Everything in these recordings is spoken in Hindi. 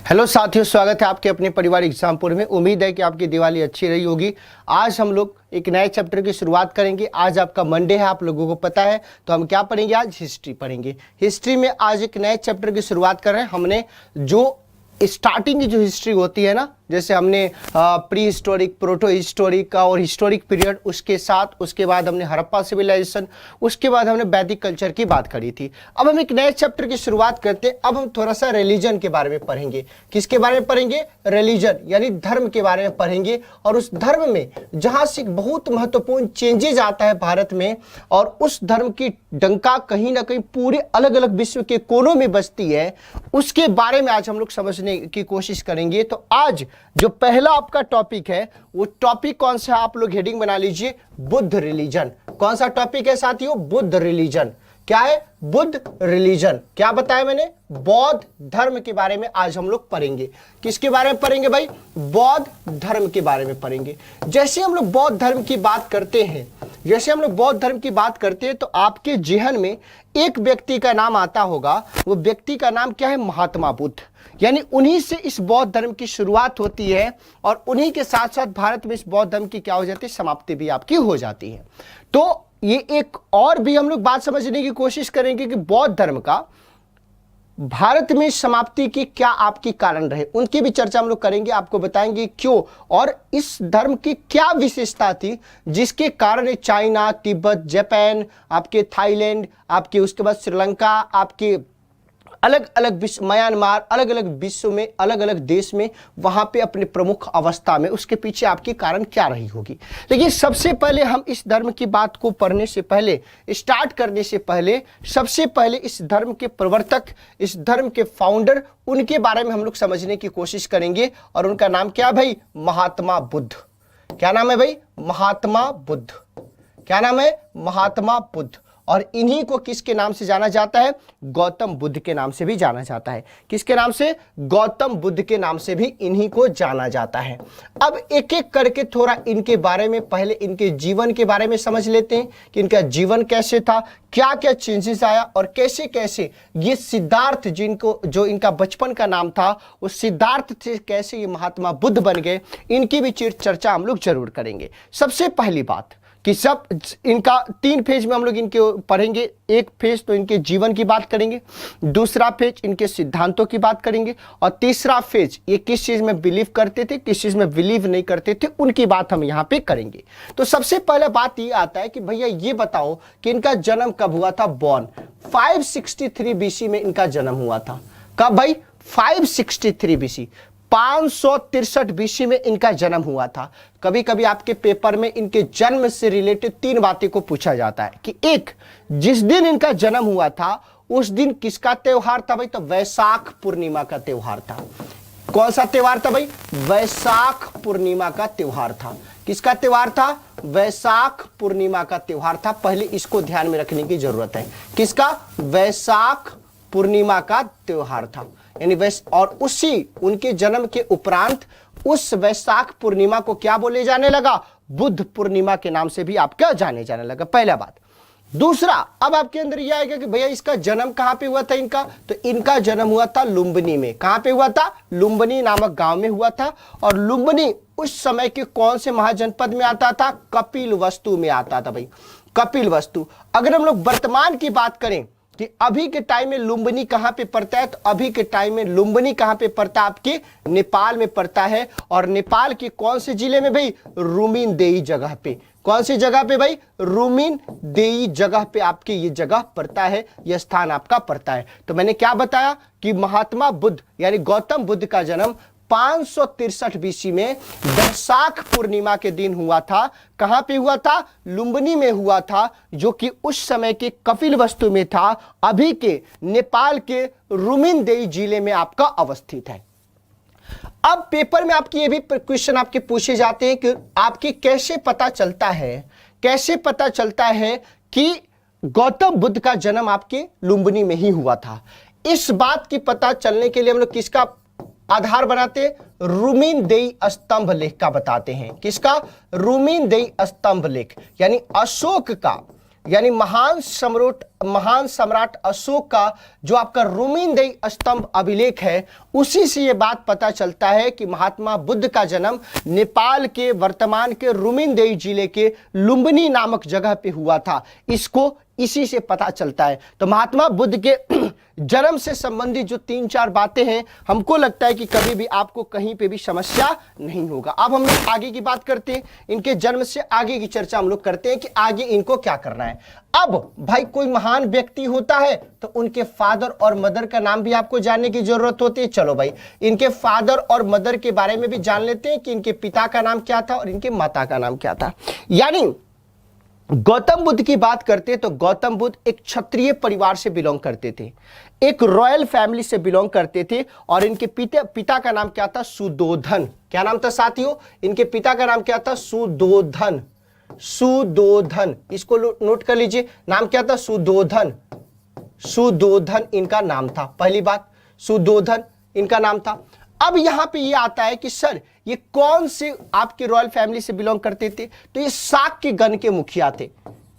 हेलो साथियों, स्वागत है आपके अपने परिवार एग्जामपुर में। उम्मीद है कि आपकी दिवाली अच्छी रही होगी। आज हम लोग एक नए चैप्टर की शुरुआत करेंगे। आज आपका मंडे है, आप लोगों को पता है। तो हम क्या पढ़ेंगे? आज हिस्ट्री पढ़ेंगे। हिस्ट्री में आज एक नए चैप्टर की शुरुआत कर रहे हैं। हमने जो स्टार्टिंग की जो हिस्ट्री होती है ना, जैसे हमने प्री हिस्टोरिक, प्रोटो हिस्टोरिक का और हिस्टोरिक पीरियड, उसके साथ उसके बाद हमने हड़प्पा सिविलाइजेशन, उसके बाद हमने वैदिक कल्चर की बात करी थी। अब हम एक नए चैप्टर की शुरुआत करते हैं। अब हम थोड़ा सा रिलीजन के बारे में पढ़ेंगे। किसके बारे में पढ़ेंगे? रिलीजन यानी धर्म के बारे में पढ़ेंगे। और उस धर्म में जहां से बहुत महत्वपूर्ण चेंजेज आता है भारत में, और उस धर्म की डंका कहीं ना कहीं पूरे अलग अलग विश्व के कोनों में बजती है, उसके बारे में आज हम लोग समझने की कोशिश करेंगे। तो आज जो पहला आपका टॉपिक है, वो टॉपिक कौन सा है? आप लोग हेडिंग बना लीजिए, बुद्ध रिलीजन। कौन सा टॉपिक है साथियों? बुद्ध रिलीजन। क्या है? बुद्ध रिलीजन। क्या बताया मैंने? बौद्ध धर्म के बारे में आज हम लोग पढ़ेंगे। किसके बारे में पढ़ेंगे भाई? बौद्ध धर्म के बारे में पढ़ेंगे। जैसे हम लोग बौद्ध धर्म की बात करते हैं, तो आपके जेहन में एक व्यक्ति का नाम आता होगा। वो व्यक्ति का नाम क्या है? महात्मा बुद्ध। यानी उन्हीं से इस बौद्ध धर्म की शुरुआत होती है, और उन्हीं के साथ साथ भारत में इस बौद्ध धर्म की क्या हो जाती है? समाप्ति भी आपकी हो जाती है। तो ये एक और भी हम लोग बात समझने की कोशिश करेंगे कि बौद्ध धर्म का भारत में समाप्ति की क्या आपकी कारण रहे, उनकी भी चर्चा हम लोग करेंगे। आपको बताएंगे क्यों, और इस धर्म की क्या विशेषता थी जिसके कारण चाइना, तिब्बत, जापान, आपके थाईलैंड, आपके उसके बाद श्रीलंका, आपके अलग अलग विश्व, म्यांमार, अलग अलग विश्व में, अलग अलग देश में वहां पे अपने प्रमुख अवस्था में, उसके पीछे आपकी कारण क्या रही होगी। लेकिन सबसे पहले हम इस धर्म की बात को पढ़ने से पहले, स्टार्ट करने से पहले, सबसे पहले इस धर्म के प्रवर्तक, इस धर्म के फाउंडर, उनके बारे में हम लोग समझने की कोशिश करेंगे। और उनका नाम क्या भाई? महात्मा बुद्ध। क्या नाम है भाई? महात्मा बुद्ध। क्या नाम है? महात्मा बुद्ध। और इन्हीं को किसके नाम से जाना जाता है? गौतम बुद्ध के नाम से भी जाना जाता है। किसके नाम से? गौतम बुद्ध के नाम से भी इन्हीं को जाना जाता है। अब एक एक करके थोड़ा इनके बारे में, पहले इनके जीवन के बारे में समझ लेते हैं कि इनका जीवन कैसे था, क्या क्या चेंजेस आया, और कैसे कैसे ये सिद्धार्थ, जिनको जो इनका बचपन का नाम था, उस सिद्धार्थ से कैसे ये महात्मा बुद्ध बन गए, इनकी भी चर्चा हम लोग जरूर करेंगे। सबसे पहली बात कि सब इनका 3 फेज में हम लोग इनके पढ़ेंगे। एक फेज तो इनके जीवन की बात करेंगे, दूसरा फेज इनके सिद्धांतों की बात करेंगे, और तीसरा फेज ये किस चीज में बिलीव करते थे, किस चीज में बिलीव नहीं करते थे, उनकी बात हम यहाँ पे करेंगे। तो सबसे पहले बात ये आता है कि भैया ये बताओ कि इनका जन्म कब हुआ था? बॉर्न 563 बीसी में इनका जन्म हुआ था। कब भाई? 563 बीसी, 563 बीसी में इनका जन्म हुआ था। कभी कभी आपके पेपर में इनके जन्म से रिलेटेड 3 बातें को पूछा जाता है कि एक, जिस दिन इनका जन्म हुआ था उस दिन किसका त्योहार था भाई? तो वैशाख पूर्णिमा का त्योहार था। कौन सा त्योहार था भाई? वैशाख पूर्णिमा का त्योहार था। किसका त्योहार था? वैशाख पूर्णिमा का त्योहार था। पहले इसको ध्यान में रखने की जरूरत है। किसका? वैशाख पूर्णिमा का त्योहार था। यानी और उसी उनके जन्म के उपरांत उस वैशाख पूर्णिमा को क्या बोले जाने लगा? बुद्ध पूर्णिमा के नाम से भी आपका जाने जाने लगा। पहला बात। दूसरा, अब आपके अंदर यह आएगा कि भैया इसका जन्म कहां पे हुआ था इनका? तो इनका जन्म हुआ था लुम्बिनी में। कहां पे हुआ था? लुम्बिनी नामक गांव में हुआ था। और लुम्बिनी उस समय के कौन से महाजनपद में आता था? कपिलवस्तु में आता था भाई, कपिलवस्तु। अगर हम लोग वर्तमान की बात करें कि अभी के टाइम में लुम्बिनी कहां पे पड़ता है, तो अभी के टाइम में लुम्बिनी कहां पे पड़ता है? आपके नेपाल में पड़ता है। और नेपाल के कौन से जिले में भाई? रूमीनदेही जगह पे। कौन सी जगह पे भाई? रूमीनदेही जगह पे आपके ये जगह पड़ता है, यह स्थान आपका पड़ता है। तो मैंने क्या बताया कि महात्मा बुद्ध यानी गौतम बुद्ध का जन्म 563 बीसी में वैशाख पूर्णिमा के दिन हुआ था। कहां पे हुआ था? लुम्बिनी में हुआ था, जो कि उस समय के कपिलवस्तु में था, अभी के नेपाल के रूमीनदेही जिले में आपका अवस्थित है। अब पेपर में आपकी ये भी क्वेश्चन आपके पूछे जाते हैं कि आपकी कैसे पता चलता है कि गौतम बुद्ध का जन्म आपके लुम्बिनी में ही हुआ था। इस बात की पता चलने के लिए हम लोग किसका आधार बनाते? रूमीनदेही स्तंभ लेख का बताते हैं। किसका? रूमीनदेही स्तंभ लेख, यानी अशोक का यानी महान सम्राट अशोक का जो आपका रुमिनदेई स्तंभ अभिलेख है, उसी से ये बात पता चलता है कि महात्मा बुद्ध का जन्म नेपाल के वर्तमान के रुमिनदेई जिले के लुम्बिनी नामक जगह पे हुआ था। इसको इसी से पता चलता है। तो महात्मा बुद्ध के जन्म से संबंधित जो 3-4 बातें हैं, हमको लगता है कि कभी भी आपको कहीं पे भी समस्या नहीं होगा। अब हम लोग आगे की बात करते हैं, इनके जन्म से आगे की चर्चा हम लोग करते हैं कि आगे इनको क्या करना है। अब भाई कोई महान व्यक्ति होता है तो उनके फादर और मदर का नाम भी आपको जानने की जरूरत होती है। चलो भाई, इनके फादर और मदर के बारे में भी जान लेते हैं कि इनके पिता का नाम क्या था और इनके माता का नाम क्या था। यानी गौतम बुद्ध की बात करते तो गौतम बुद्ध एक क्षत्रिय परिवार से बिलोंग करते थे, एक रॉयल फैमिली से बिलोंग करते थे और इनके पिता का नाम क्या था? सुदोधन। क्या नाम था साथियों? इनके पिता का नाम क्या था? सुदोधन। सुदोधन, इसको नोट कर लीजिए, नाम क्या था? सुदोधन। सुदोधन इनका नाम था। पहली बात, सुदोधन इनका नाम था। अब यहां पे ये आता है कि सर ये कौन से आपके रॉयल फैमिली से बिलोंग करते थे? तो ये शाक्य गण के मुखिया थे।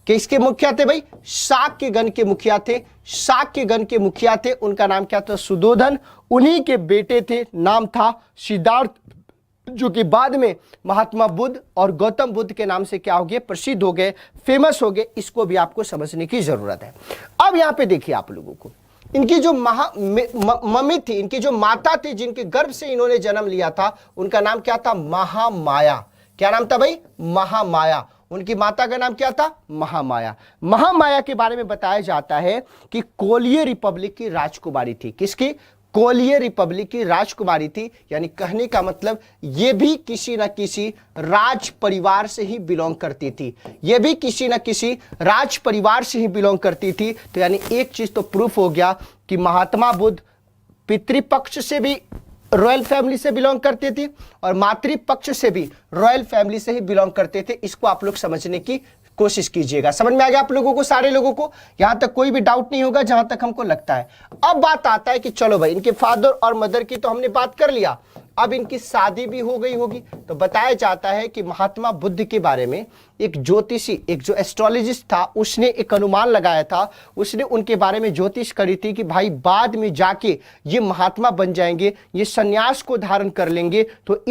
किसके मुखिया थे भाई? शाक्य गण के मुखिया थे। शाक्य गण के मुखिया थे, उनका नाम क्या था? सुदोधन। उन्हीं के बेटे थे, नाम था सिद्धार्थ, जो कि बाद में महात्मा बुद्ध और गौतम बुद्ध के नाम से क्या हो गए? प्रसिद्ध हो गए, फेमस हो गए। इसको भी आपको समझने की जरूरत है। अब यहां पे देखिए आप लोगों को, इनकी जो मम्मी थी, इनकी जो माता थी, जिनके गर्भ से इन्होंने जन्म लिया था, उनका नाम क्या था? महामाया। क्या नाम था भाई? महामाया। उनकी माता का नाम क्या था? महामाया। महामाया के बारे में बताया जाता है कि कोलियर रिपब्लिक की राजकुमारी थी। किसकी? कोलियर रिपब्लिक की राजकुमारी थी। यानी कहने का मतलब ये भी किसी न किसी राज परिवार से ही बिलोंग करती थी। ये भी किसी न किसी राज परिवार से ही बिलोंग करती थी। तो यानी एक चीज तो प्रूफ हो गया कि महात्मा बुद्ध पितृपक्ष से भी रॉयल फैमिली से बिलोंग करते थे और मातृपक्ष से भी रॉयल फैमिली से ही बिलोंग करते थे। इसको आप लोग समझने की कोशिश कीजिएगा। समझ में आ गया आप लोगों को, सारे लोगों को? यहां तक कोई भी डाउट नहीं होगा जहां तक हमको लगता है। अब बात आता है कि चलो भाई, इनके फादर और मदर की तो हमने बात कर लिया, अब इनकी शादी भी हो गई होगी। तो बताया जाता है कि महात्मा बुद्ध के बारे में एक ज्योतिषी, एक जो एस्ट्रोलॉजिस्ट था, उसने एक अनुमान लगाया था। उसने उनके बारे में ज्योतिष करी थी कि भाई बाद में जाके ये महात्मा बन जाएंगे, ये सन्यास को धारण कर लेंगे। तो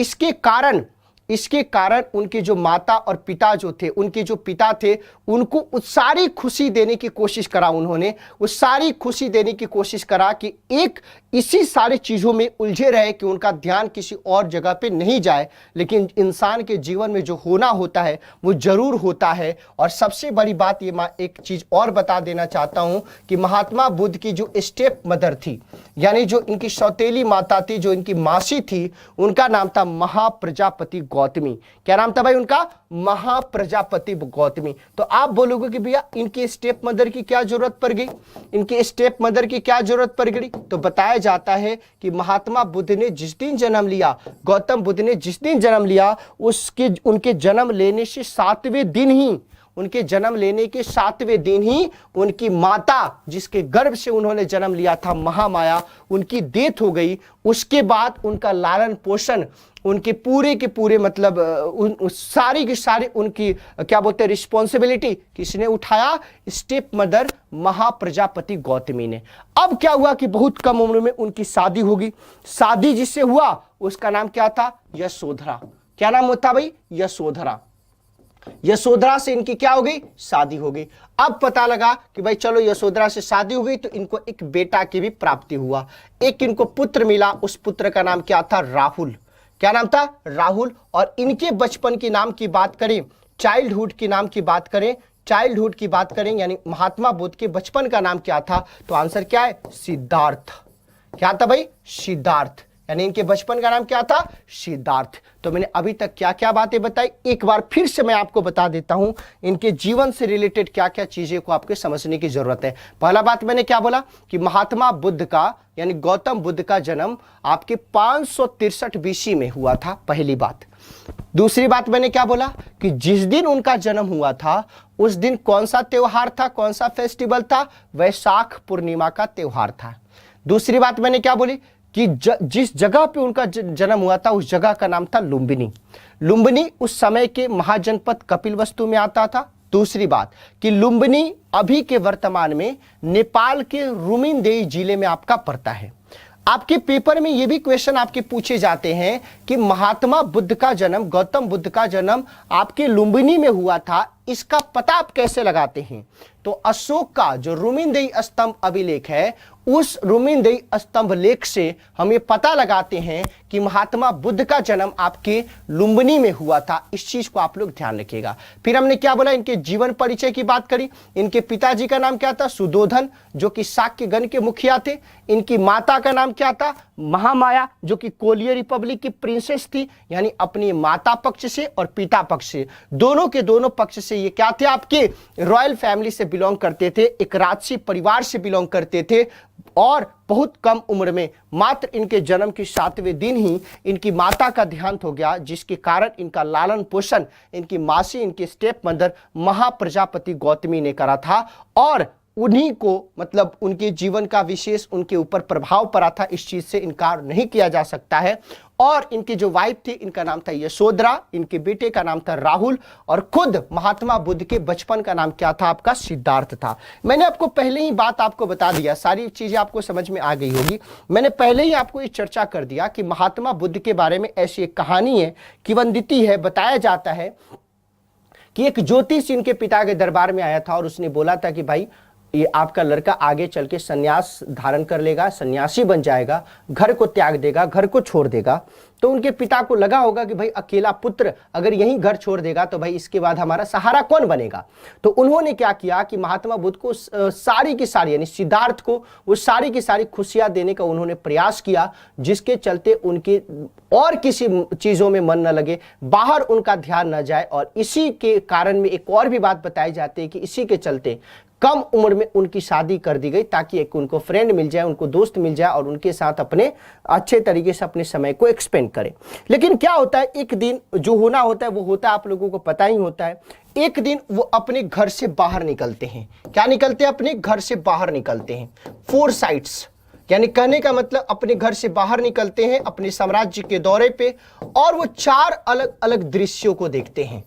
इसके कारण उनके जो माता और पिता जो थे, उनके जो पिता थे, उनको उस सारी खुशी देने की कोशिश करा। उन्होंने उस सारी खुशी देने की कोशिश करा कि एक इसी सारी चीज़ों में उलझे रहे कि उनका ध्यान किसी और जगह पे नहीं जाए। लेकिन इंसान के जीवन में जो होना होता है वो जरूर होता है। और सबसे बड़ी बात ये मैं एक चीज़ और बता देना चाहता हूँ कि महात्मा बुद्ध की जो स्टेप मदर थी, यानी जो इनकी सौतेली माता थी, जो इनकी मासी थी, उनका नाम था महाप्रजापति गौतमी। क्या नाम था भाई उनका? महाप्रजापति गौतमी। तो आप बोलोगे कि भैया इनकी स्टेप मदर की क्या जरूरत पड़ गई? इनकी स्टेप मदर की क्या जरूरत पड़ गई? तो बताया जाता है कि महात्मा बुद्ध ने जिस दिन जन्म लिया, गौतम बुद्ध ने जिस दिन जन्म लिया, उनके जन्म लेने से 7वें दिन ही, उनके जन्म लेने के 7वें दिन ही उनकी माता, जिसके गर्भ से उन्होंने जन्म लिया था, महामाया, उनकी डेथ हो गई। उसके बाद उनका लालन पोषण, उनके पूरे के पूरे मतलब सारी की सारी उनकी क्या बोलते हैं रिस्पॉन्सिबिलिटी किसने उठाया? स्टेप मदर महाप्रजापति गौतमी ने। अब क्या हुआ कि बहुत कम उम्र में उनकी शादी होगी। शादी जिससे हुआ उसका नाम क्या था? यशोधरा। क्या नाम होता भाई? यशोधरा। यशोधरा से इनकी क्या हो गई? शादी हो गई। अब पता लगा कि भाई चलो यशोधरा से शादी हो गई तो इनको एक बेटा की भी प्राप्ति हुआ, एक इनको पुत्र मिला। उस पुत्र का नाम क्या था? राहुल। क्या नाम था? राहुल। और इनके बचपन की नाम की बात करें, चाइल्डहुड की नाम की बात करें, चाइल्डहुड की बात करें, यानी महात्मा बुद्ध के बचपन का नाम क्या था? तो आंसर क्या है? सिद्धार्थ। क्या था भाई? सिद्धार्थ। यानी इनके बचपन का नाम क्या था? सिद्धार्थ। तो मैंने अभी तक क्या क्या बातें बताई, एक बार फिर से मैं आपको बता देता हूं। इनके जीवन से रिलेटेड क्या क्या चीजें को आपको समझने की जरूरत है। पहला बात मैंने क्या बोला कि महात्मा बुद्ध का यानी गौतम बुद्ध का जन्म आपके 563 बीसी में हुआ था, पहली बात। दूसरी बात मैंने क्या बोला कि जिस दिन उनका जन्म हुआ था उस दिन कौन सा त्योहार था, कौन सा फेस्टिवल था? वैशाख पूर्णिमा का त्योहार था। दूसरी बात मैंने क्या बोली कि जिस जगह पे उनका जन्म हुआ था उस जगह का नाम था लुम्बिनी। लुम्बिनी उस समय के महाजनपद कपिलवस्तु में आता था। दूसरी बात कि लुम्बिनी अभी के वर्तमान में नेपाल के रुमिनदेई जिले में आपका पड़ता है। आपके पेपर में ये भी क्वेश्चन आपके पूछे जाते हैं कि महात्मा बुद्ध का जन्म, गौतम बुद्ध का जन्म आपके लुम्बिनी में हुआ था, इसका पता आप कैसे लगाते हैं? तो अशोक का जो रुमिनदेई स्तंभ अभिलेख है, उस रुमिनदेई स्तंभ लेख से हम ये पता लगाते हैं कि महात्मा बुद्ध का जन्म आपके लुम्बिनी में हुआ था। इस चीज को आप लोग ध्यान रखिएगा। फिर हमने क्या बोला, इनके जीवन परिचय की बात करी। इनके पिताजी का नाम क्या था? सुदोधन, जो कि शाक्य गण के मुखिया थे। इनकी माता का नाम क्या था? महामाया, जो कि कोलियर रिपब्लिक की प्रिंसेस थी, यानी अपनी माता पक्ष से और पिता पक्ष से, दोनों के दोनों पक्ष से ये क्या थे? आपके रॉयल फैमिली से बिलोंग करते थे, एक राजसी परिवार से बिलोंग करते थे, और बहुत कम उम्र में, मात्र इनके जन्म के 7वें दिन ही इनकी माता का देहांत हो गया, जिसके कारण इनका लालन पोषण इनकी मासी, इनके स्टेप मदर महाप्रजापति गौतमी ने करा था। और उन्हीं को मतलब उनके जीवन का विशेष उनके ऊपर प्रभाव पड़ा था, इस चीज से इनकार नहीं किया जा सकता है। और इनकी जो वाइफ थी, इनका नाम था यशोधरा, इनके बेटे का नाम था राहुल, और खुद महात्मा बुद्ध के बचपन का नाम क्या था? आपका सिद्धार्थ था। मैंने आपको पहले ही बात आपको बता दिया, सारी चीजें आपको समझ में आ गई होगी। मैंने पहले ही आपको ये चर्चा कर दिया कि महात्मा बुद्ध के बारे में ऐसी एक कहानी है, किंवदंती है। बताया जाता है कि एक ज्योतिष इनके पिता के दरबार में आया था और उसने बोला था कि भाई, ये आपका लड़का आगे चल के संन्यास धारण कर लेगा, सन्यासी बन जाएगा, घर को त्याग देगा, घर को छोड़ देगा। तो उनके पिता को लगा होगा कि भाई अकेला पुत्र अगर यहीं घर छोड़ देगा तो भाई इसके बाद हमारा सहारा कौन बनेगा। तो उन्होंने क्या किया कि महात्मा बुद्ध को सारी की सारी, यानी सिद्धार्थ को वो सारी की सारी खुशियां देने का उन्होंने प्रयास किया, जिसके चलते उनके और किसी चीजों में मन न लगे, बाहर उनका ध्यान न जाए। और इसी के कारण में एक और भी बात बताई जाती है कि इसी के चलते कम उम्र में उनकी शादी कर दी गई, ताकि एक उनको फ्रेंड मिल जाए, उनको दोस्त मिल जाए और उनके साथ अपने अच्छे तरीके से अपने समय को एक्सपेंड करें। लेकिन क्या होता है, एक दिन जो होना होता है वो होता है, आप लोगों को पता ही होता है। एक दिन वो अपने घर से बाहर निकलते हैं। क्या निकलते हैं? अपने घर से बाहर निकलते हैं। 4 साइट्स, यानी कहने का मतलब अपने घर से बाहर निकलते हैं अपने साम्राज्य के दौरे पे, और वो 4 अलग अलग दृश्यों को देखते हैं।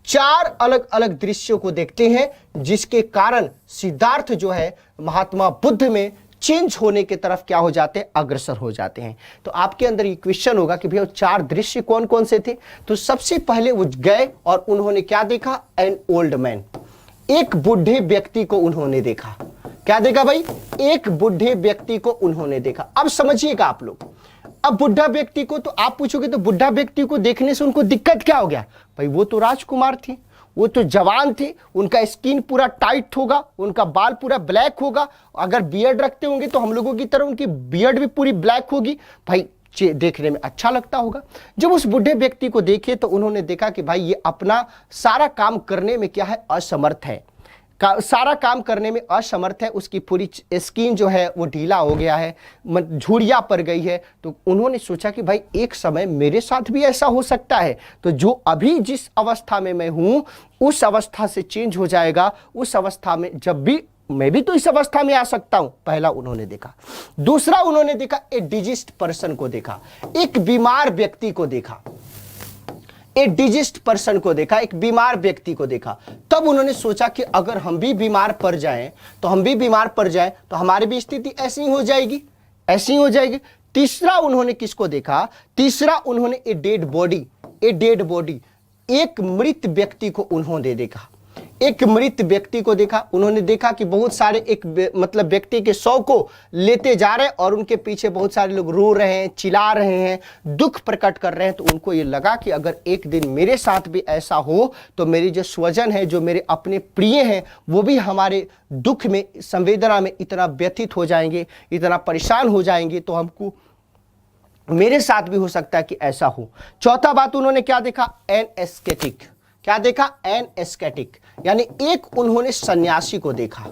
4 अलग अलग दृश्यों को देखते हैं, जिसके कारण सिद्धार्थ जो है महात्मा बुद्ध में चेंज होने की तरफ क्या हो जाते हैं? अग्रसर हो जाते हैं। तो आपके अंदर ये क्वेश्चन होगा कि भैया 4 दृश्य कौन कौन से थे? तो सबसे पहले वो गए और उन्होंने क्या देखा? एन ओल्ड मैन, एक बूढ़े व्यक्ति को उन्होंने देखा। क्या देखा भाई? एक बूढ़े व्यक्ति को उन्होंने देखा। अब समझिएगा आप लोग, अब बुढ़ा व्यक्ति को, तो आप पूछोगे तो बुढ़ा व्यक्ति को देखने से उनको दिक्कत क्या हो गया? भाई वो तो राजकुमार थे, वो तो जवान थे, उनका स्किन पूरा टाइट होगा, उनका बाल पूरा ब्लैक होगा, अगर बियर्ड रखते होंगे तो हम लोगों की तरह उनकी बियर्ड भी पूरी ब्लैक होगी, भाई देखने में अच्छा लगता होगा। जब उस बुढ़े व्यक्ति को देखे तो उन्होंने देखा कि भाई ये अपना सारा काम करने में क्या है? असमर्थ है, सारा काम करने में असमर्थ है, उसकी पूरी स्किन जो है वो ढीला हो गया है, झुर्रियाँ पड़ गई है। तो उन्होंने सोचा कि भाई एक समय मेरे साथ भी ऐसा हो सकता है, तो जो अभी जिस अवस्था में मैं हूँ उस अवस्था से चेंज हो जाएगा, उस अवस्था में जब भी मैं भी तो इस अवस्था में आ सकता हूं। पहला उन्होंने देखा। दूसरा उन्होंने देखा, ए डिजीज्ड पर्सन को देखा, एक बीमार व्यक्ति को देखा, एक डिजीज्ड पर्सन को देखा, एक बीमार व्यक्ति को देखा। तब उन्होंने सोचा कि अगर हम भी बीमार पड़ जाएं तो हमारी भी स्थिति ऐसी ही हो जाएगी, ऐसी ही हो जाएगी। तीसरा उन्होंने किसको देखा? तीसरा उन्होंने ए डेड बॉडी, एक मृत व्यक्ति को उन्होंने देखा, एक मृत व्यक्ति को देखा। उन्होंने देखा कि बहुत सारे एक मतलब व्यक्ति के शव को लेते जा रहे हैं और उनके पीछे बहुत सारे लोग रो रहे हैं, चिल्ला रहे हैं, दुख प्रकट कर रहे हैं। तो उनको ये लगा कि अगर एक दिन मेरे साथ भी ऐसा हो तो मेरी जो स्वजन है, जो मेरे अपने प्रिय हैं, वो भी हमारे दुख में, संवेदना में इतना व्यथित हो जाएंगे, इतना परेशान हो जाएंगे, तो हमको मेरे साथ भी हो सकता है कि ऐसा हो। चौथा बात उन्होंने क्या देखा? एन एस्केटिक। क्या देखा? एन एस्केटिक, यानी एक उन्होंने सन्यासी को देखा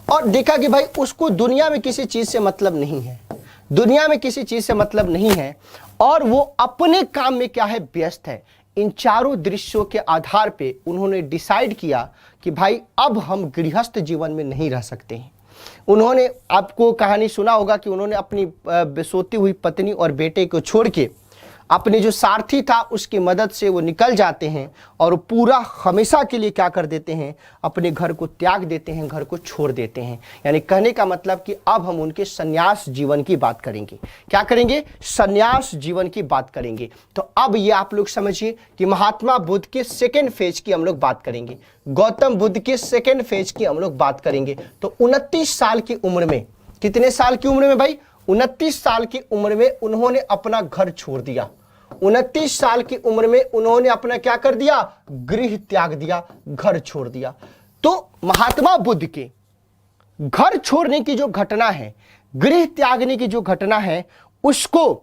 और देखा कि भाई उसको दुनिया में किसी चीज से मतलब नहीं है, दुनिया में किसी चीज से मतलब नहीं है और वो अपने काम में क्या है? व्यस्त है। इन चारों दृश्यों के आधार पे उन्होंने डिसाइड किया कि भाई अब हम गृहस्थ जीवन में नहीं रह सकते हैं। उन्होंने, आपको कहानी सुना होगा कि उन्होंने अपनी सोती हुई पत्नी और बेटे को छोड़ के अपने जो सारथी था उसकी मदद से वो निकल जाते हैं और पूरा हमेशा के लिए क्या कर देते हैं, अपने घर को त्याग देते हैं, घर को छोड़ देते हैं। यानी कहने का मतलब कि अब हम उनके संन्यास जीवन की बात करेंगे। क्या करेंगे? संन्यास जीवन की बात करेंगे। तो अब ये आप लोग समझिए कि महात्मा बुद्ध के सेकेंड फेज की हम लोग बात करेंगे, गौतम बुद्ध के सेकेंड फेज की हम लोग बात करेंगे। तो 29 साल की उम्र में, कितने साल की उम्र में भाई? 29 साल की उम्र में उन्होंने अपना घर छोड़ दिया। 29 साल की उम्र में उन्होंने अपना क्या कर दिया? गृह त्याग दिया, घर छोड़ दिया। तो महात्मा बुद्ध के घर छोड़ने की जो घटना है, गृह त्यागने की जो घटना है, उसको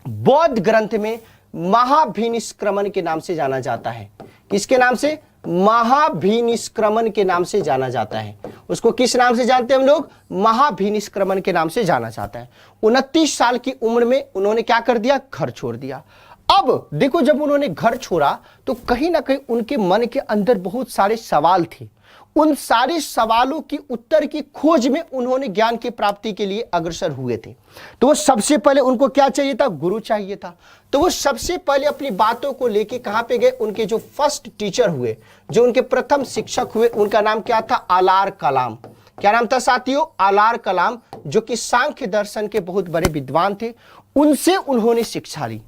बौद्ध ग्रंथ में महाभिनिष्क्रमण के नाम से जाना जाता है। किसके नाम से? महाभिनिष्क्रमण के नाम से जाना जाता है। उसको किस नाम से जानते हैं हम लोग? महाभिनिष्क्रमण के नाम से जाना जाता है। 29 साल की उम्र में उन्होंने क्या कर दिया? घर छोड़ दिया। अब देखो, जब उन्होंने घर छोड़ा तो कहीं ना कहीं उनके मन के अंदर बहुत सारे सवाल थे। उन सारे सवालों की उत्तर की खोज में उन्होंने ज्ञान की प्राप्ति के लिए अग्रसर हुए थे। तो वो सबसे पहले उनको क्या चाहिए था? गुरु चाहिए था। तो वो सबसे पहले अपनी बातों को लेके कहां पे गए? उनके जो फर्स्ट टीचर हुए, जो उनके प्रथम शिक्षक हुए, उनका नाम क्या था? आलार कलाम। क्या नाम था साथियों? आलार कलाम, जो कि सांख्य दर्शन के बहुत बड़े विद्वान थे। उनसे उन्होंने शिक्षा ली।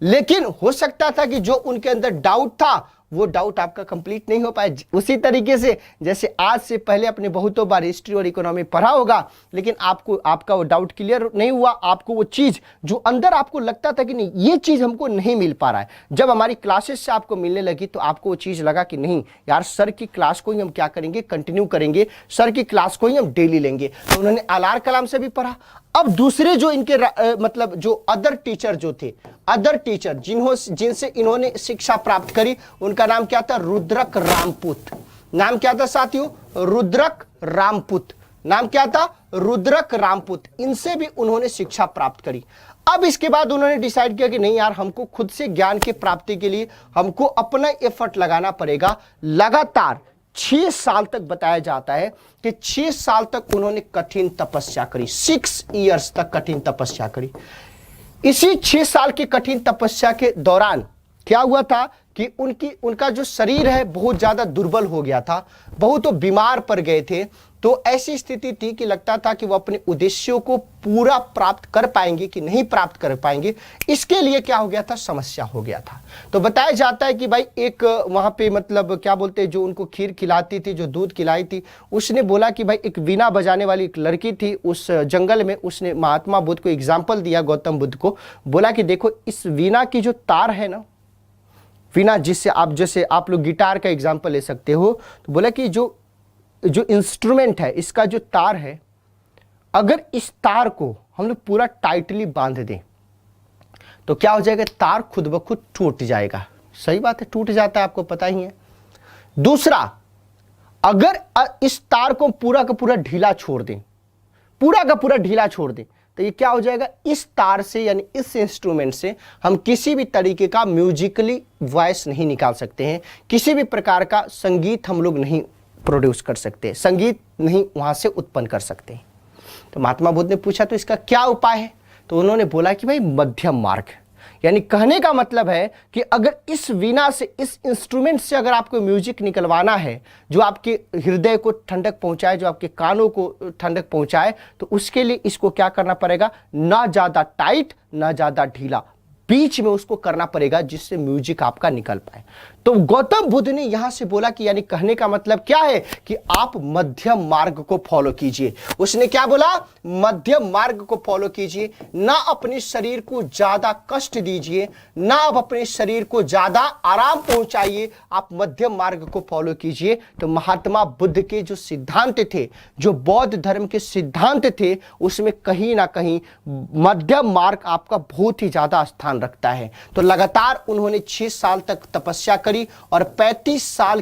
लेकिन हो सकता था कि जो उनके अंदर डाउट था वो डाउट आपका कंप्लीट नहीं हो पाए। उसी तरीके से जैसे आज से पहले अपने बहुतों बार हिस्ट्री और इकोनॉमी पढ़ा होगा, लेकिन आपका वो डाउट क्लियर नहीं हुआ। आपको वो चीज जो अंदर आपको लगता था कि नहीं, ये चीज हमको नहीं मिल पा रहा है, जब हमारी क्लासेस से आपको मिलने लगी तो आपको वो चीज लगा कि नहीं यार, सर की क्लास को ही हम क्या करेंगे? कंटिन्यू करेंगे, सर की क्लास को ही हम डेली लेंगे। तो उन्होंने आलार कलाम से भी पढ़ा। अब दूसरे जो इनके मतलब जो अदर टीचर जो थे, अदर टीचर जिनसे इन्होंने शिक्षा प्राप्त करी, उनका नाम क्या था? रुद्रक रामपुत। नाम क्या था साथियों? रुद्रक रामपुत। नाम क्या था? रुद्रक रामपुत। इनसे भी उन्होंने शिक्षा प्राप्त करी। अब इसके बाद उन्होंने डिसाइड किया कि नहीं यार, हमको खुद से ज्ञान की प्राप्ति के लिए हमको अपना एफर्ट लगाना पड़ेगा। लगातार 6 साल तक बताया जाता है कि 6 साल तक उन्होंने कठिन तपस्या करी। 6 इयर्स तक कठिन तपस्या करी। इसी 6 साल की कठिन तपस्या के दौरान क्या हुआ था कि उनका जो शरीर है बहुत ज्यादा दुर्बल हो गया था, बहुत तो बीमार पड़ गए थे। तो ऐसी स्थिति थी कि लगता था कि वो अपने उद्देश्यों को पूरा प्राप्त कर पाएंगे कि नहीं प्राप्त कर पाएंगे। इसके लिए क्या हो गया था? समस्या हो गया था। तो बताया जाता है कि भाई एक वहां पे मतलब क्या बोलते हैं, जो उनको खीर खिलाती थी, जो दूध खिलाई थी, उसने बोला कि भाई एक वीणा बजाने वाली एक लड़की थी उस जंगल में। उसने महात्मा बुद्ध को एग्जाम्पल दिया, गौतम बुद्ध को बोला कि देखो, इस वीणा की जो तार है ना, वीणा जिससे आप, जैसे आप लोग गिटार का एग्जाम्पल ले सकते हो, तो बोला कि जो इंस्ट्रूमेंट है, इसका जो तार है, अगर इस तार को हम लोग पूरा टाइटली बांध दें तो क्या हो जाएगा? तार खुद ब खुद टूट जाएगा। सही बात है, टूट जाता है, आपको पता ही है। दूसरा, अगर इस तार को पूरा का पूरा ढीला छोड़ दें, पूरा का पूरा ढीला छोड़ दें, तो ये क्या हो जाएगा? इस तार से यानी इस इंस्ट्रूमेंट से हम किसी भी तरीके का म्यूजिकली वॉइस नहीं निकाल सकते हैं, किसी भी प्रकार का संगीत हम लोग नहीं प्रोड्यूस कर सकते, संगीत नहीं वहां से उत्पन्न कर सकते। तो महात्मा बुद्ध ने पूछा तो इसका क्या उपाय है? तो उन्होंने बोला कि भाई मध्यम मार्ग, यानी कहने का मतलब है कि अगर इस वीणा से, इस इंस्ट्रूमेंट से अगर आपको म्यूजिक निकलवाना है जो आपके हृदय को ठंडक पहुंचाए, जो आपके कानों को ठंडक पहुंचाए, तो उसके लिए इसको क्या करना पड़ेगा? ना ज्यादा टाइट ना ज्यादा ढीला, बीच में उसको करना पड़ेगा जिससे म्यूजिक आपका निकल पाए। तो गौतम बुद्ध ने यहां से बोला कि यानी कहने का मतलब क्या है कि आप मध्यम मार्ग को फॉलो कीजिए। उसने क्या बोला? मध्यम मार्ग को फॉलो कीजिए, ना अपने शरीर को ज्यादा कष्ट दीजिए, ना आप अपने शरीर को ज्यादा आराम पहुंचाइए, आप मध्यम मार्ग को फॉलो कीजिए। तो महात्मा बुद्ध के जो सिद्धांत थे, जो बौद्ध धर्म के सिद्धांत थे, उसमें कहीं ना कहीं मध्यम मार्ग आपका बहुत ही ज्यादा स्थान रखता है। तो लगातार उन्होंने 6 साल तक तपस्या करी और 35 साल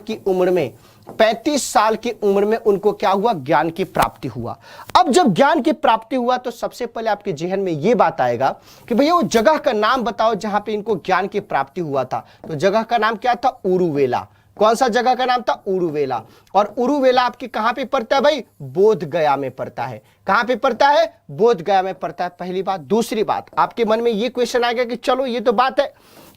की उम्र में उनको क्या हुआ? ज्ञान की प्राप्ति हुआ। अब जब ज्ञान की प्राप्ति हुआ तो सबसे पहले आपके जहन में यह बात आएगा कि भैया वो जगह का नाम बताओ जहां पे इनको ज्ञान की प्राप्ति हुआ था। तो जगह का नाम क्या था? उरुवेला। कौन सा जगह का नाम था? उरुवेला। और उरुवेला आपके कहां पे पड़ता है भाई? बोध गया में पड़ता है। कहां पे पड़ता है? बोध गया में पड़ता है, पहली बात। दूसरी बात, आपके मन में ये क्वेश्चन आएगा कि चलो ये तो बात है,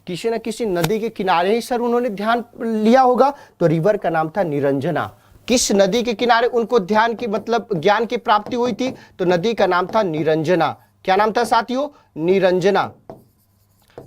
किसी न किसी नदी के किनारे ही सर उन्होंने ध्यान लिया होगा, तो रिवर का नाम था निरंजना। किस नदी के किनारे उनको ध्यान की मतलब ज्ञान की प्राप्ति हुई थी? तो नदी का नाम था निरंजना। क्या नाम था साथियों? निरंजना।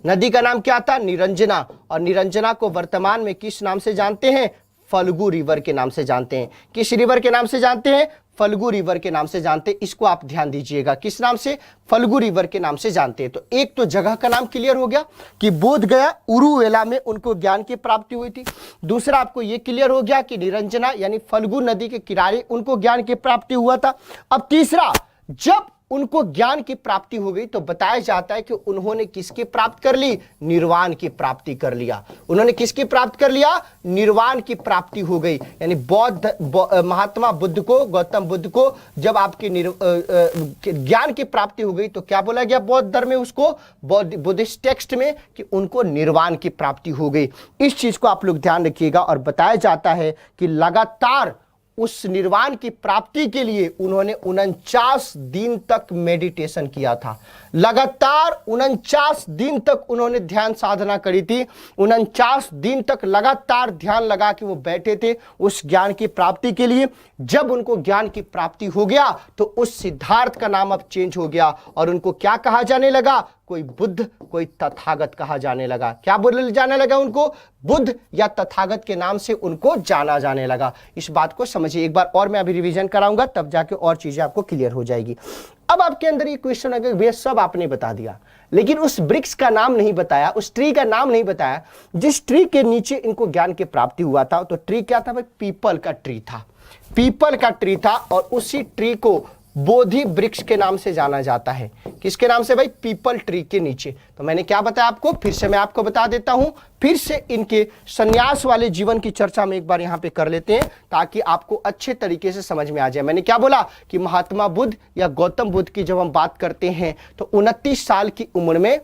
नदी का नाम क्या था? निरंजना। और निरंजना को वर्तमान में किस नाम से जानते हैं? फल्गु रिवर के नाम से जानते हैं। किस रिवर के नाम से जानते हैं? फल्गु रिवर के नाम से जानते हैं। इसको आप ध्यान दीजिएगा, किस नाम से? फल्गु रिवर के नाम से जानते हैं। तो एक तो जगह का नाम क्लियर हो गया कि बोध गया उरुवेला में उनको ज्ञान की प्राप्ति हुई थी। दूसरा आपको यह क्लियर हो गया कि निरंजना यानी फल्गु नदी के किनारे उनको ज्ञान की प्राप्ति हुआ था। अब तीसरा, जब उनको ज्ञान की प्राप्ति हो गई तो बताया जाता है कि उन्होंने किसकी प्राप्त कर ली? निर्वाण की प्राप्ति कर लिया। उन्होंने किसकी प्राप्त कर लिया? निर्वाण की प्राप्ति हो गई। यानी महात्मा बुद्ध को, गौतम बुद्ध को जब आपकी ज्ञान की प्राप्ति हो गई तो क्या बोला गया बौद्ध धर्म में उसको, बुद्धिस्ट टेक्स्ट में, कि उनको निर्वाण की प्राप्ति हो गई। इस चीज को आप लोग ध्यान रखिएगा। और बताया जाता है कि लगातार उस निर्वाण की प्राप्ति के लिए उन्होंने 49 दिन तक मेडिटेशन किया था। लगातार 49 दिन तक उन्होंने ध्यान साधना करी थी। 49 दिन तक लगातार ध्यान लगा के वो बैठे थे उस ज्ञान की प्राप्ति के लिए। जब उनको ज्ञान की प्राप्ति हो गया तो उस सिद्धार्थ का नाम अब चेंज हो गया और उनको क्या कहा जाने लगा? कोई बुद्ध, कोई तथागत कहा जाने लगा। क्या बोले जाने लगा उनको? बुद्ध या तथागत के नाम से उनको जाना जाने लगा। इस बात को समझिए। एक बार और मैं अभी रिवीजन कराऊंगा, तब जाके और चीजें आपको क्लियर हो जाएगी। अब आपके अंदर ये क्वेश्चन है कि भैया सब आपने बता दिया, लेकिन उस वृक्ष का नाम नहीं बताया, उस ट्री का नाम नहीं बताया जिस ट्री के नीचे इनको ज्ञान की प्राप्ति हुआ था। तो ट्री क्या था भाई? पीपल का ट्री था। पीपल का ट्री था और उसी ट्री को बोधि वृक्ष के नाम से जाना जाता है। किसके नाम से भाई? पीपल ट्री के नीचे। तो मैंने क्या बताया आपको? फिर से मैं आपको बता देता हूं। फिर से इनके संन्यास वाले जीवन की चर्चा में एक बार यहां पे कर लेते हैं ताकि आपको अच्छे तरीके से समझ में आ जाए। मैंने क्या बोला कि महात्मा बुद्ध या गौतम बुद्ध की जब हम बात करते हैं तो 29 साल की उम्र में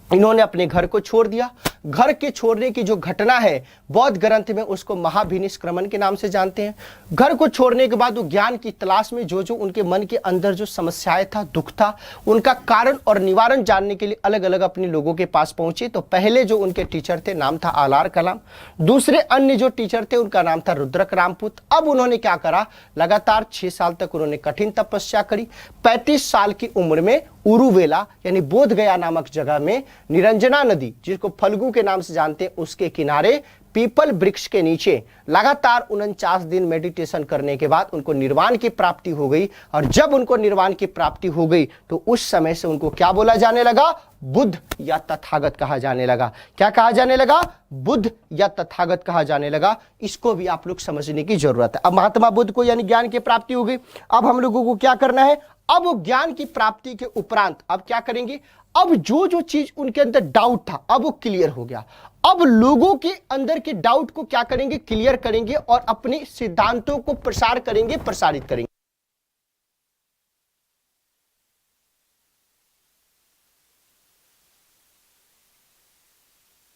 इन्होंने अपने घर को छोड़ दिया। घर के छोड़ने की जो घटना है बौद्ध ग्रंथ में उसको महाभिनिष्क्रमण के नाम से जानते हैं। घर को छोड़ने के बाद वो ज्ञान की तलाश में जो जो उनके मन के अंदर जो समस्याएं था, दुख था, उनका कारण और निवारण जानने के लिए अलग अलग अपने लोगों के पास पहुंचे। तो पहले जो उनके टीचर थे नाम था आलार कलाम। दूसरे अन्य जो टीचर थे उनका नाम था रुद्रक रामपुत। अब उन्होंने क्या करा? लगातार 6 साल तक उन्होंने कठिन तपस्या करी। 35 साल की उम्र में उरुवेला यानी बोध गया नामक जगह में निरंजना नदी, जिसको फल्गु के नाम से जानते हैं, उसके किनारे पीपल वृक्ष के नीचे लगातार 49 दिन मेडिटेशन करने के बाद उनको निर्वाण की प्राप्ति हो गई। और जब उनको निर्वाण की प्राप्ति हो गई तो उस समय से उनको क्या बोला जाने लगा? बुद्ध या तथागत कहा जाने लगा। क्या कहा जाने लगा? बुद्ध या तथागत कहा जाने लगा। इसको भी आप लोग समझने की जरूरत है। अब महात्मा बुद्ध को यानी ज्ञान की प्राप्ति हो गई। अब हम लोगों को क्या करना है? अब वो ज्ञान की प्राप्ति के उपरांत अब क्या करेंगे? अब जो जो चीज उनके अंदर डाउट था अब वो क्लियर हो गया। अब लोगों के अंदर के डाउट को क्या करेंगे? क्लियर करेंगे और अपने सिद्धांतों को प्रसार करेंगे, प्रसारित करेंगे।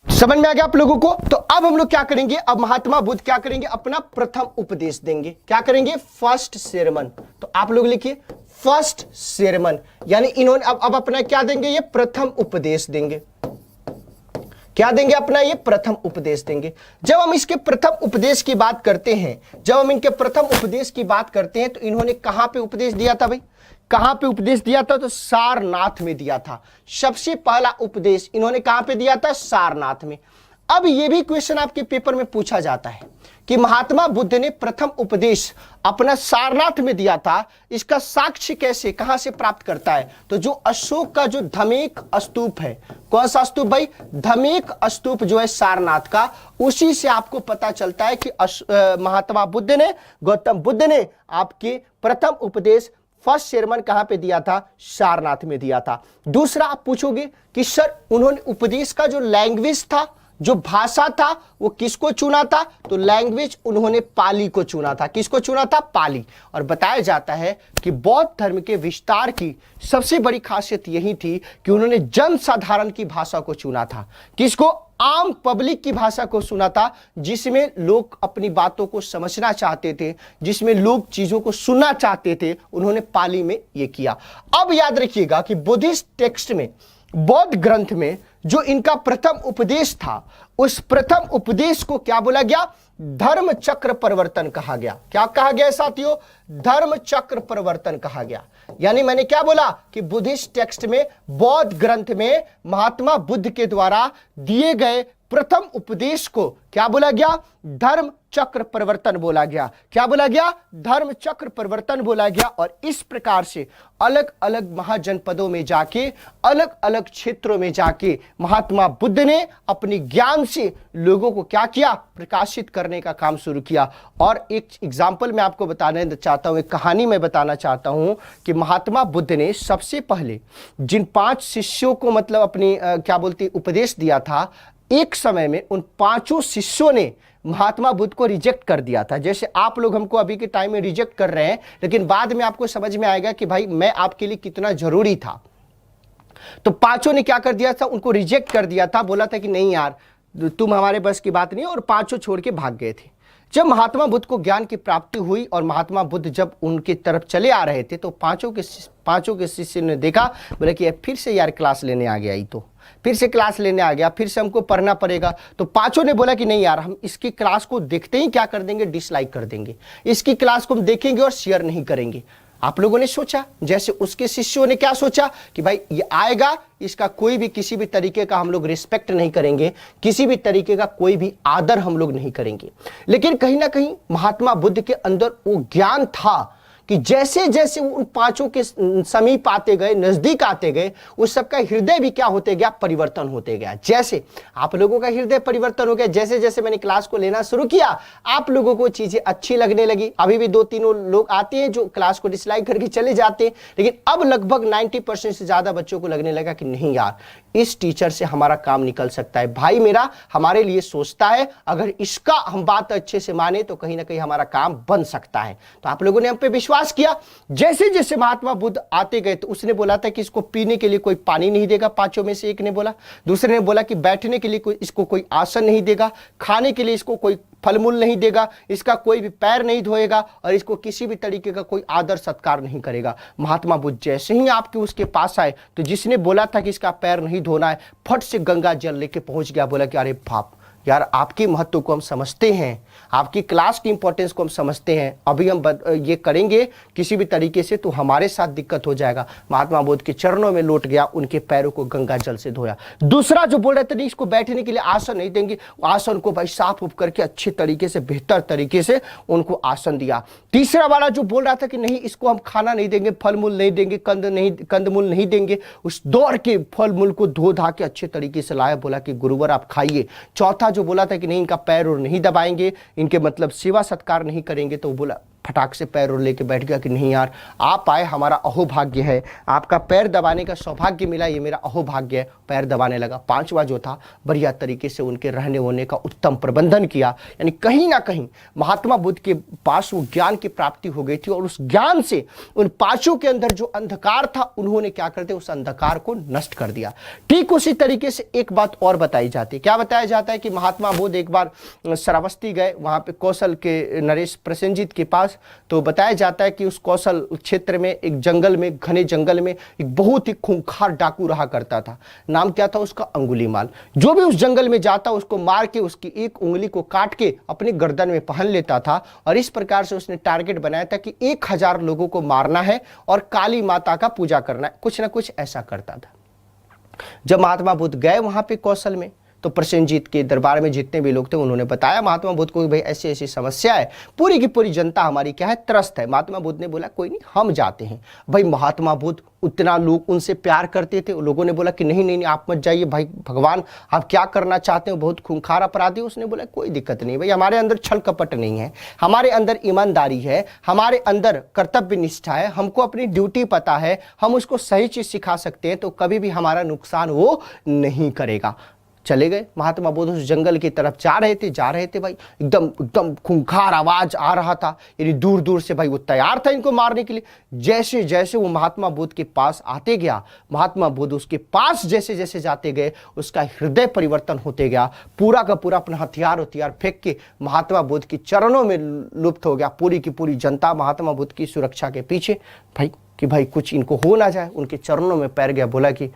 समझ में आ गया आप लोगों को? तो अब हम लोग क्या करेंगे? अब महात्मा बुद्ध क्या करेंगे? अपना प्रथम उपदेश देंगे। क्या करेंगे? First sermon. तो आप लोग लिखिए फर्स्ट सेरेमन, यानी इन्होंने अब अपना क्या देंगे? ये प्रथम उपदेश देंगे। क्या देंगे? अपना ये प्रथम उपदेश देंगे। जब हम इसके प्रथम उपदेश की बात करते हैं, जब हम इनके प्रथम उपदेश की बात करते हैं तो इन्होंने कहां पे उपदेश दिया था भाई? कहां पे उपदेश दिया था? तो सारनाथ में दिया था। सबसे पहला उपदेश इन्होंने कहां पे दिया था? सारनाथ में। अब यह भी क्वेश्चन आपके पेपर में पूछा जाता है कि महात्मा बुद्ध ने प्रथम उपदेश अपना सारनाथ में दिया था, इसका साक्ष्य कैसे, कहां से प्राप्त करता है? तो जो अशोक का जो धमेक स्तूप है, कौन सा स्तूप भाई? धमेक स्तूप जो है सारनाथ का, उसी से आपको पता चलता है कि महात्मा बुद्ध ने, गौतम बुद्ध ने आपके प्रथम उपदेश फर्स्ट सेरेमन कहां पे दिया था? सारनाथ में दिया था। दूसरा आप पूछोगे कि सर उन्होंने उपदेश का जो लैंग्वेज था, जो भाषा था, वो किसको चुना था? तो लैंग्वेज उन्होंने पाली को चुना था। किसको चुना था? पाली। और बताया जाता है कि बौद्ध धर्म के विस्तार की सबसे बड़ी खासियत यही थी कि उन्होंने जनसाधारण की भाषा को चुना था। किसको? आम पब्लिक की भाषा को सुना था, जिसमें लोग अपनी बातों को समझना चाहते थे, जिसमें लोग चीजों को सुनना चाहते थे, उन्होंने पाली में यह किया। अब याद रखिएगा कि बुद्धिस्ट टेक्स्ट में, बौद्ध ग्रंथ में जो इनका प्रथम उपदेश था, उस प्रथम उपदेश को क्या बोला गया? धर्म चक्र परिवर्तन कहा गया। क्या कहा गया साथियों? धर्म चक्र परिवर्तन कहा गया। यानी मैंने क्या बोला कि बुद्धिस्ट टेक्स्ट में, बौद्ध ग्रंथ में महात्मा बुद्ध के द्वारा दिए गए प्रथम उपदेश को क्या बोला गया? धर्म चक्र परिवर्तन बोला गया। क्या बोला गया? धर्म चक्र परिवर्तन बोला गया। और इस प्रकार से अलग अलग महाजनपदों में जाके, अलग अलग क्षेत्रों में जाके महात्मा बुद्ध ने अपनी ज्ञान से लोगों को क्या किया? प्रकाशित करने का काम शुरू किया। और एक एग्जाम्पल मैं आपको बताना चाहता हूं, एक कहानी मैं बताना चाहता हूं कि महात्मा बुद्ध ने सबसे पहले जिन 5 शिष्यों को मतलब अपनी क्या बोलते उपदेश दिया था, एक समय में उन 5 शिष्यों ने महात्मा बुद्ध को रिजेक्ट कर दिया था। जैसे आप लोग हमको अभी के टाइम में रिजेक्ट कर रहे हैं, लेकिन बाद में आपको समझ में आएगा कि भाई मैं आपके लिए कितना जरूरी था। तो 5 ने क्या कर दिया था? उनको रिजेक्ट कर दिया था, बोला था कि नहीं यार तुम हमारे बस की बात नहीं, और 5 छोड़ के भाग गए थे। जब महात्मा बुद्ध को ज्ञान की प्राप्ति हुई और महात्मा बुद्ध जब उनकी तरफ चले आ रहे थे, तो 5 के शिष्य ने देखा, बोले कि फिर से यार क्लास लेने आ गया, तो फिर से क्लास लेने आ गया, फिर से हमको पढ़ना पड़ेगा। तो 5 ने बोला कि नहीं यार, हम इसकी क्लास को देखते ही क्या कर देंगे? डिसलाइक कर देंगे। इसकी क्लास को हम देखेंगे और शेयर नहीं करेंगे। आप लोगों ने सोचा, जैसे उसके शिष्यों ने क्या सोचा कि भाई ये आएगा, इसका कोई भी किसी भी तरीके का हम लोग रिस्पेक्ट नहीं करेंगे, किसी भी तरीके का कोई भी आदर हम लोग नहीं करेंगे। लेकिन कहीं ना कहीं महात्मा बुद्ध के अंदर वो ज्ञान था कि जैसे जैसे उन 5 के समीप आते गए, नजदीक आते गए, उस सबका हृदय भी क्या होते गया? परिवर्तन होते गया। जैसे आप लोगों का हृदय परिवर्तन हो गया, जैसे जैसे मैंने क्लास को लेना शुरू किया, आप लोगों को चीजें अच्छी लगने लगी। अभी भी 2-3 लोग आते हैं जो क्लास को डिसलाइक करके चले जाते हैं, लेकिन अब लगभग 90% से ज्यादा बच्चों को लगने लगा कि नहीं यार, इस टीचर से हमारा काम निकल सकता है, भाई मेरा हमारे लिए सोचता है, अगर इसका हम बात अच्छे से माने तो कहीं ना कहीं हमारा काम बन सकता है। तो आप लोगों ने हम पे विश्वास किया। जैसे जैसे महात्मा बुद्ध आते गए, तो उसने बोला था कि इसको पीने के लिए कोई पानी नहीं देगा, 5 में से एक ने बोला। दूसरे ने बोला कि बैठने के लिए इसको कोई आसन नहीं देगा, खाने के लिए इसको कोई फल मूल नहीं देगा, इसका कोई भी पैर नहीं धोएगा, और इसको किसी भी तरीके का कोई आदर सत्कार नहीं करेगा। महात्मा बुद्ध जैसे ही आपके उसके पास आए, तो जिसने बोला था कि इसका पैर नहीं धोना है, फट से गंगा जल लेके पहुंच गया। बोला कि अरे बाप यार, आपके महत्व को हम समझते हैं, आपकी क्लास की इंपॉर्टेंस को हम समझते हैं, अभी हम ये करेंगे किसी भी तरीके से तो हमारे साथ दिक्कत हो जाएगा। महात्मा बुद्ध के चरणों में लौट गया, उनके पैरों को गंगा जल से धोया। दूसरा जो बोल रहे थे नहीं, इसको बैठने के लिए आसन नहीं देंगे, आसन को भाई साफ उप करके अच्छे तरीके से, बेहतर तरीके से उनको आसन दिया। तीसरा वाला जो बोल रहा था कि नहीं, इसको हम खाना नहीं देंगे, फल मूल नहीं देंगे, कंदमूल नहीं देंगे, उस दौड़ के फल मूल को धो धा के अच्छे तरीके से लाया, बोला कि गुरुवर आप खाइए। चौथा जो बोला था कि नहीं, इनका पैर और नहीं दबाएंगे, इनके मतलब सेवा सत्कार नहीं करेंगे, तो बोला फटाक से पैर और लेके बैठ गया कि नहीं यार, आप आए हमारा अहोभाग्य है, आपका पैर दबाने का सौभाग्य मिला, ये मेरा अहोभाग्य है। पैर दबाने लगा। 5वां जो था, बढ़िया तरीके से उनके रहने होने का उत्तम प्रबंधन किया। यानी कहीं ना कहीं महात्मा बुद्ध के पास वो ज्ञान की प्राप्ति हो गई थी, और उस ज्ञान से उन 5 के अंदर जो अंधकार था, उन्होंने क्या करते, उस अंधकार को नष्ट कर दिया। ठीक उसी तरीके से एक बात और बताई जाती है। क्या बताया जाता है कि महात्मा बुद्ध एक बार श्रावस्ती गए, वहां पे कौशल के नरेश प्रसेनजीत के पास। तो बताया जाता है कि उस कौशल क्षेत्र में एक जंगल में, घने जंगल में एक बहुत ही खूंखार डाकू रहा करता था। नाम क्या था उसका? अंगुलीमाल। जो भी उस जंगल में जाता उसको मार के उसकी एक उंगली को काट के अपने गर्दन में पहन लेता था, और इस प्रकार से उसने टारगेट बनाया था कि 1000 लोगों को मारना है और काली माता का पूजा करना है, कुछ ना कुछ ऐसा करता था। जब महात्मा बुद्ध गए वहां पे कौशल में, तो प्रसेनजीत के दरबार में जितने भी लोग थे, उन्होंने बताया महात्मा बुद्ध को कि भाई ऐसी ऐसी समस्या है, पूरी की पूरी जनता हमारी क्या है, त्रस्त है। महात्मा बुद्ध ने बोला कोई नहीं, हम जाते हैं। भाई महात्मा बुद्ध, उतना लोग उनसे प्यार करते थे, लोगों ने बोला कि नहीं नहीं, आप मत जाइए भाई, भगवान आप क्या करना चाहते हो, बहुत खूंखार अपराधी। उसने बोला कोई दिक्कत नहीं भाई, हमारे अंदर छल कपट नहीं है, हमारे अंदर ईमानदारी है, हमारे अंदर कर्तव्य निष्ठा है, हमको अपनी ड्यूटी पता है, हम उसको सही चीज सिखा सकते हैं, तो कभी भी हमारा नुकसान वो नहीं करेगा। चले गए। महात्मा बुद्ध उस जंगल की तरफ जा रहे थे भाई, एकदम एकदम खूंखार आवाज आ रहा था, यानी दूर दूर से भाई वो तैयार था इनको मारने के लिए। जैसे जैसे वो महात्मा बुद्ध के पास आते गया, महात्मा बुद्ध उसके पास जैसे जैसे जाते गए, उसका हृदय परिवर्तन होते गया, पूरा का पूरा अपना हथियार फेंक के महात्मा बुद्ध के चरणों में लुप्त हो गया। पूरी की पूरी जनता महात्मा बुद्ध की सुरक्षा के पीछे भाई कुछ इनको हो ना जाए, उनके चरणों में पैर गया, बोला कि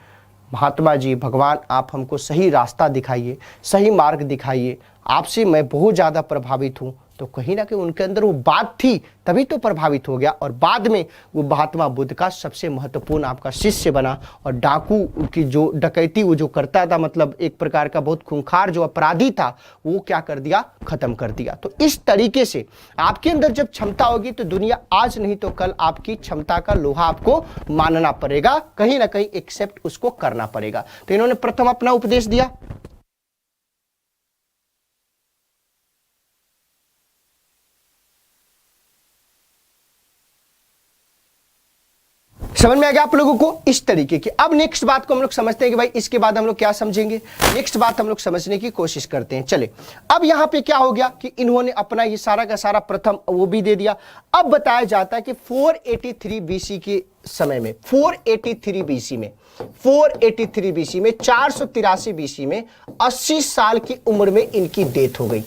महात्मा जी, भगवान, आप हमको सही रास्ता दिखाइए, सही मार्ग दिखाइए, आपसे मैं बहुत ज़्यादा प्रभावित हूँ। तो कहीं ना कहीं उनके अंदर वो बात थी, तभी तो प्रभावित हो गया, और बाद में वो महात्मा बुद्ध का सबसे महत्वपूर्ण आपका शिष्य बना। और डाकू की जो डकैती वो जो करता था, मतलब एक प्रकार का बहुत खूंखार जो अपराधी था, वो क्या कर दिया, खत्म कर दिया। तो इस तरीके से आपके अंदर जब क्षमता होगी तो दुनिया आज नहीं तो कल आपकी क्षमता का लोहा आपको मानना पड़ेगा, कहीं ना कहीं एक्सेप्ट उसको करना पड़ेगा। तो इन्होंने प्रथम अपना उपदेश दिया। समझ में आ गया आप लोगों को इस तरीके की। अब नेक्स्ट बात को हम लोग समझते हैं कि भाई इसके बाद हम लोग क्या समझेंगे, नेक्स्ट बात हम लोग समझने की कोशिश करते हैं। चले, अब यहां पे क्या हो गया कि इन्होंने अपना ये सारा का सारा प्रथम वो भी दे दिया। अब बताया जाता है कि 483 बीसी के समय में, 483 बीसी में 483 बीसी में 80 साल की उम्र में इनकी डेथ हो गई।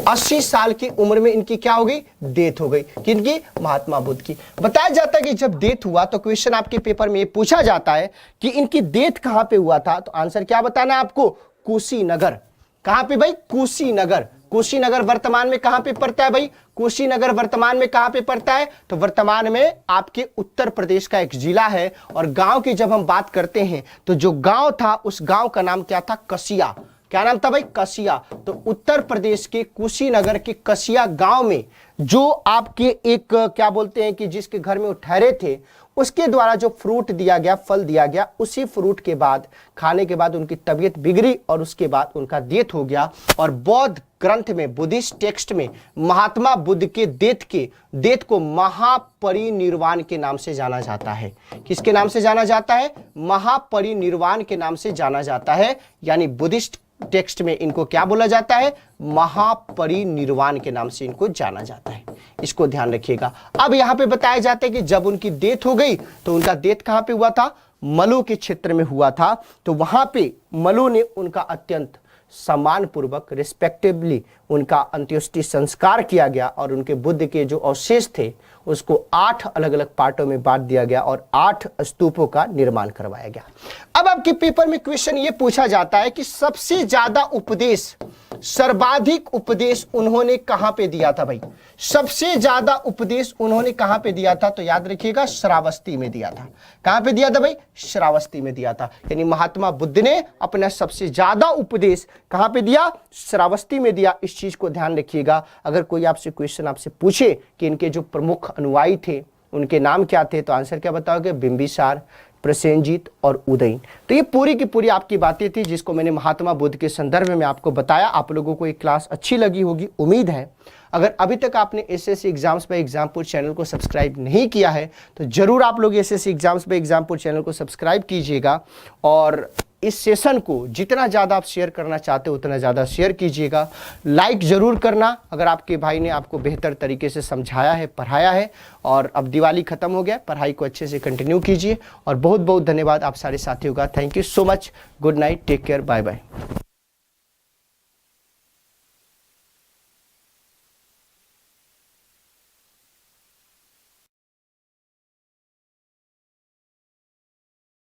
80 साल की उम्र में इनकी क्या हो गई, डेथ हो गई। किनकी, महात्मा बुद्ध की। बताया जाता है कि जब डेथ हुआ तो क्वेश्चन आपके पेपर में पूछा जाता है कि इनकी डेथ कहां पे हुआ था, तो आंसर क्या बताना है आपको, कुशीनगर। कहां पे भाई, कुशीनगर। कुशीनगर वर्तमान में कहां पे पड़ता है भाई, कुशीनगर वर्तमान में कहां पे पड़ता है, तो वर्तमान में आपके उत्तर प्रदेश का एक जिला है। और गांव की जब हम बात करते हैं तो जो गांव था उस गांव का नाम क्या था, कसिया। क्या नाम था भाई, कसिया। तो उत्तर प्रदेश के कुशीनगर के कसिया गांव में जो आपके एक क्या बोलते हैं कि जिसके घर में वो ठहरे थे, उसके द्वारा जो फ्रूट दिया गया, फल दिया गया, उसी फ्रूट के बाद खाने के बाद उनकी तबीयत बिगड़ी और उसके बाद उनका डेथ हो गया। और बौद्ध ग्रंथ में, बुद्धिस्ट टेक्स्ट में महात्मा बुद्ध के डेथ को महापरिनिर्वाण के नाम से जाना जाता है। किसके नाम से जाना जाता है, महापरिनिर्वाण के नाम से जाना जाता है। यानी बुद्धिस्ट टेक्स्ट में इनको क्या बोला जाता है, महापरिनिर्वाण के नाम से इनको जाना जाता है। इसको ध्यान रखिएगा। अब यहां पे बताया जाता है कि जब उनकी डेथ हो गई तो उनका डेथ कहां पे हुआ था, मलू के क्षेत्र में हुआ था। तो वहां पे मलू ने उनका अत्यंत सम्मान पूर्वक, रिस्पेक्टिवली उनका अंत्येष्टि संस्कार किया गया और उनके बुद्ध के जो अवशेष थे उसको 8 अलग अलग पार्टों में बांट दिया गया और 8 स्तूपों का निर्माण करवाया गया। अब आपके पेपर में क्वेश्चन ये पूछा जाता है कि सबसे ज्यादा उपदेश, सर्वाधिक उपदेश उन्होंने कहां पे दिया था भाई, सबसे ज्यादा उपदेश उन्होंने कहां पे दिया था, तो याद रखिएगा श्रावस्ती में दिया था। कहां पे दिया था भाई, श्रावस्ती में दिया था। यानी महात्मा बुद्ध ने अपना सबसे ज्यादा उपदेश कहां पे दिया, श्रावस्ती में दिया। इस चीज को ध्यान रखिएगा। अगर कोई आपसे क्वेश्चन आपसे पूछे कि इनके जो प्रमुख अनुयायी थे उनके नाम क्या थे, तो आंसर क्या बताओगे, बिंबिसार, प्रसेनजीत और उदयन। तो ये पूरी की पूरी आपकी बातें थी जिसको मैंने महात्मा बुद्ध के संदर्भ में आपको बताया। आप लोगों को ये क्लास अच्छी लगी होगी, उम्मीद है। अगर अभी तक आपने एसएससी एग्जाम्स पे एग्जामपुर चैनल को सब्सक्राइब नहीं किया है तो जरूर आप लोग एसएससी एग्जाम्स पे एग्जामपुर चैनल को सब्सक्राइब कीजिएगा। और इस सेशन को जितना ज़्यादा आप शेयर करना चाहते हो उतना ज़्यादा शेयर कीजिएगा। लाइक ज़रूर करना अगर आपके भाई ने आपको बेहतर तरीके से समझाया है, पढ़ाया है। और अब दिवाली ख़त्म हो गया, पढ़ाई को अच्छे से कंटिन्यू कीजिए। और बहुत बहुत धन्यवाद आप सारे साथियों का। Thank you so much. Good night, take care, bye bye.